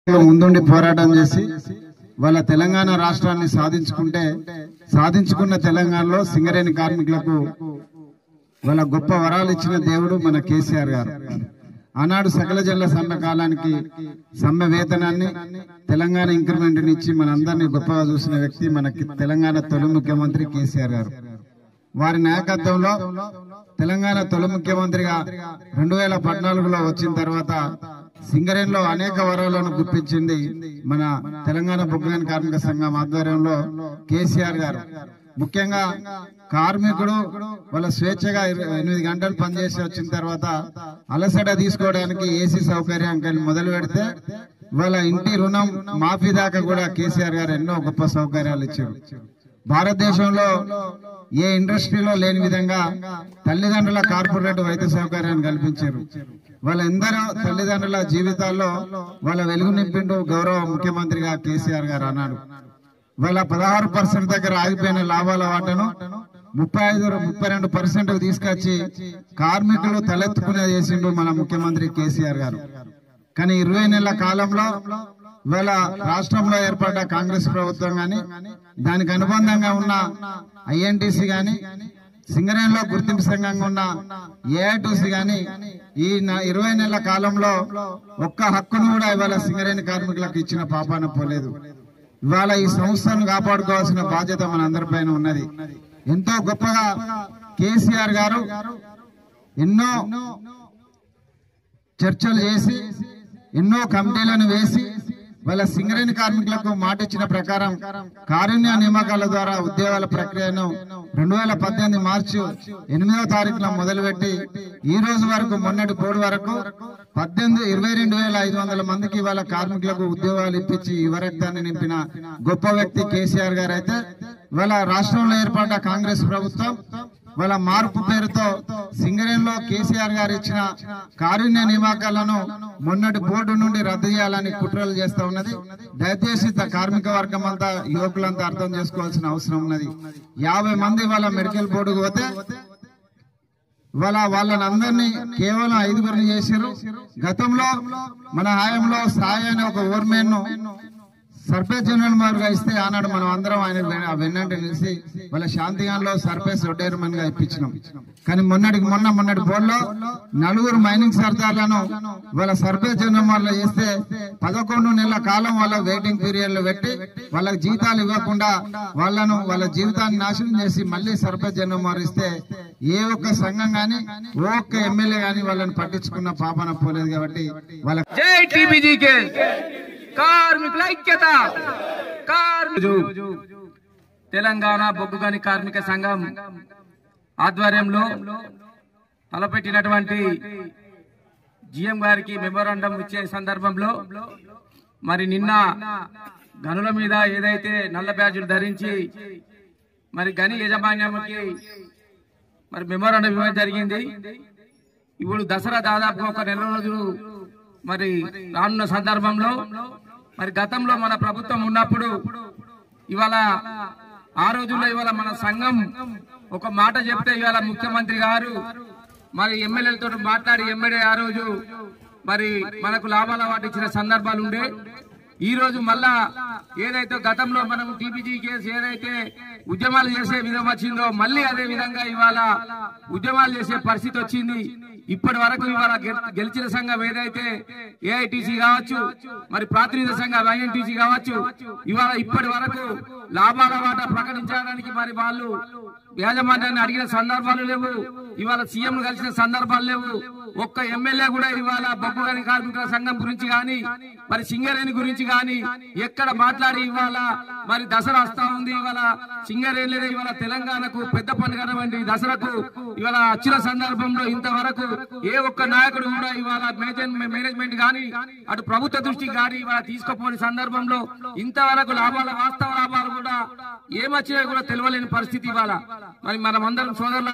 ముందుండి పోరాటం చేసి వాళ్ళ తెలంగాణ రాష్ట్రాన్ని సాధించుకున్న తెలంగాణలో సింగరేణి కార్మికులకు వాళ్ళ గొప్ప వరాలు ఇచ్చిన దేవుడు మన కేసీఆర్ గారు. ఆనాడు సకల జనుల సమ్మె కాలానికి సమ్మె వేతనాన్ని తెలంగాణ ఇంక్రిమెంట్ ఇచ్చి మనందరినీ గొప్పగా చూసిన వ్యక్తి మన తెలంగాణ తొలి ముఖ్యమంత్రి కేసీఆర్ గారు. వారి నాయకత్వంలో తెలంగాణ తొలి ముఖ్యమంత్రిగా 2014లో వచ్చిన తర్వాత సింగరేణిలో అనేక వరాలను గుర్తించింది మన తెలంగాణ బొగ్గుగని కార్మిక సంఘం ఆధ్వర్యంలో కేసీఆర్ గారు. ముఖ్యంగా కార్మికుడు వాళ్ళ స్వేచ్ఛగా 8 గంటలు పనిచేసి వచ్చిన తర్వాత అలసట తీసుకోవడానికి ఏసీ సౌకర్యం మొదలు పెడితే వాళ్ళ ఇంటి రుణం మాఫీ దాకా కూడా కేసీఆర్ గారు ఎన్నో గొప్ప సౌకర్యాలు ఇచ్చారు. భారతదేశంలో ఏ ఇండస్ట్రీలో లేని విధంగా తల్లిదండ్రుల కార్పొరేట్ వైద్య సౌకర్యాన్ని కల్పించారు. వాళ్ళందరూ తల్లిదండ్రుల జీవితాల్లో వాళ్ళ వెలుగు నింపిండు గౌరవ ముఖ్యమంత్రిగా కేసీఆర్ గారు అన్నాడు. వాళ్ళ 16% దగ్గర ఆగిపోయిన లాభాల వాటను 32% తీసుకొచ్చి కార్మికులు తలెత్తుకునే చేసిండు మన ముఖ్యమంత్రి కేసీఆర్ గారు. కానీ 20 నెలల కాలంలో ఇవాళ రాష్ట్రంలో ఏర్పడ్డ కాంగ్రెస్ ప్రభుత్వం గాని దానికి అనుబంధంగా ఉన్న ఐఎన్టీసీ గాని సింగరేణిలో గుర్తింపు సంఘంగా ఉన్న ఏఐటీసీ గాని ఈ 20 నెలల కాలంలో ఒక్క హక్కును కూడా ఇవాళ సింగరేణి కార్మికులకు ఇచ్చిన పాపాన పోలేదు. ఇవాళ ఈ సంస్థను కాపాడుకోవాల్సిన బాధ్యత మన అందరిపైన ఉన్నది. ఎంతో గొప్పగా కేసీఆర్ గారు ఎన్నో చర్చలు చేసి ఎన్నో కమిటీలను వేసి వాళ్ళ సింగరేణి కార్మికులకు మాట ఇచ్చిన ప్రకారం కారుణ్య నియామకాల ద్వారా ఉద్యోగాల ప్రక్రియను 2018 మార్చి 8వ తారీఖున మొదలుపెట్టి ఈ రోజు వరకు మొన్నటి బోర్డు వరకు 22,500 మందికి వాళ్ళ కార్మికులకు ఉద్యోగాలు ఇప్పించి యువరక్తాన్ని నింపిన గొప్ప వ్యక్తి కేసీఆర్ గారు. అయితే వాళ్ళ రాష్ట్రంలో ఏర్పడ్డ కాంగ్రెస్ ప్రభుత్వం వాళ్ళ మార్పు పేరుతో సింగరేణిలో కేసీఆర్ గారు ఇచ్చిన కారుణ్య నియామకాలను మొన్నటి బోర్డు నుండి రద్దు చేయాలని కుట్రలు చేస్తా ఉన్నది. దయచేసి కార్మిక వర్గం అంతా యువకులంతా అర్థం చేసుకోవాల్సిన అవసరం ఉన్నది. 50 మంది వాళ్ళ మెడికల్ బోర్డుకు పోతే వాళ్ళని అందరినీ కేవలం 5గురిని చేశారు. గతంలో మన హయాంలో సాయి అనే ఒక ఓర్మెన్ సర్పేజ్ జనరల్ గా ఇస్తే ఆనాడు మనం అందరం ఆయన వెన్నంటే నిలిచి వాళ్ళ శాంతిగాన్లో సర్పేజ్ రొటేర్మన్ గా ఇప్పించినాం. కానీ మొన్నటి బోర్డులో 4 మైనింగ్ సర్దార్లను వాళ్ళ సర్పేజ్ జనరల్ లో చేస్తే 11 నెలల కాలం వాళ్ళ వెయిటింగ్ పీరియడ్ లో పెట్టి వాళ్ళకి జీతాలు ఇవ్వకుండా వాళ్ళ జీవితాన్ని నాశనం చేసి మళ్ళీ సర్పేజ్ జనరల్ ఇస్తే ఏ ఒక్క సంఘం గాని ఒక్క ఎమ్మెల్యే గాని వాళ్ళని పట్టించుకున్న పాపన పోలేదు. కాబట్టి వాళ్ళ కార్మికుల ఐక్యత తెలంగాణ బొగ్గుగని కార్మిక సంఘం ఆధ్వర్యంలో తలపెట్టినటువంటి జిఎం గారికి మెమోరాండం ఇచ్చే సందర్భంలో మరి నిన్న గనుల మీద ఏదైతే నల్ల బ్యాడ్జీలు ధరించి మరి గని యాజమాన్యానికి మరి మెమోరాండం ఇవ్వడం జరిగింది. ఇప్పుడు దసరా దాదాపు ఒక 4 రోజులు మరి రానున్న సందర్భంలో మరి గతంలో మన ప్రభుత్వం ఉన్నప్పుడు ఇవాళ ఆ రోజుల్లో ఇవాళ మన సంఘం ఒక మాట చెప్తే ఇవాళ ముఖ్యమంత్రి గారు మరి ఎమ్మెల్యేలతో మాట్లాడి ఎమ్మెల్యే ఆ రోజు మరి మనకు లాభాల వాటి ఇచ్చిన సందర్భాలు ఉండే. ఈ రోజు మళ్ళా ఏదైతే గతంలో మనం టీపీజీ కేసు ఏదైతే ఉద్యమాలు చేసే విధం వచ్చిందో మళ్ళీ అదే విధంగా ఇవాళ ఉద్యమాలు చేసే పరిస్థితి వచ్చింది. ఇప్పటి వరకు ఇవాళ గెలిచిన సంఘం ఏదైతే ఏఐటీసీ కావచ్చు మరి ప్రాతినిధ్య సంఘం ఐఎన్టీసీ కావచ్చు ఇవాళ ఇప్పటి వరకు లాభాల వాటా ప్రకటించడానికి మరి వాళ్ళు యాజమాన్యాన్ని అడిగిన సందర్భాలు లేవు. ఇవాళ సీఎం కలిసిన సందర్భాలు లేవు. ఒక్క ఎమ్మెల్యే కూడా ఇవాళ బొగ్గుగని కార్మికుల సంఘం గురించి గాని మరి సింగరేణి గురించి గాని ఎక్కడ మాట్లాడి ఇవాళ మరి దసరా వస్తా ఉంది. ఇవాళ సింగరేణి ఇవాళ తెలంగాణకు పెద్ద పండుగ వంటి దసరాకు ఇవాళ వచ్చిన సందర్భంలో ఇంతవరకు ఏ ఒక్క నాయకుడు కూడా ఇవాళ మేనేజ్మెంట్ గాని అటు ప్రభుత్వ దృష్టికి గాని ఇవాళ తీసుకుపోని సందర్భంలో ఇంతవరకు వాస్తవ లాభాలు కూడా ఏమొచ్చినా కూడా తెలియలేని పరిస్థితి ఇవాళ. మరి మనం అందరం సోదరుల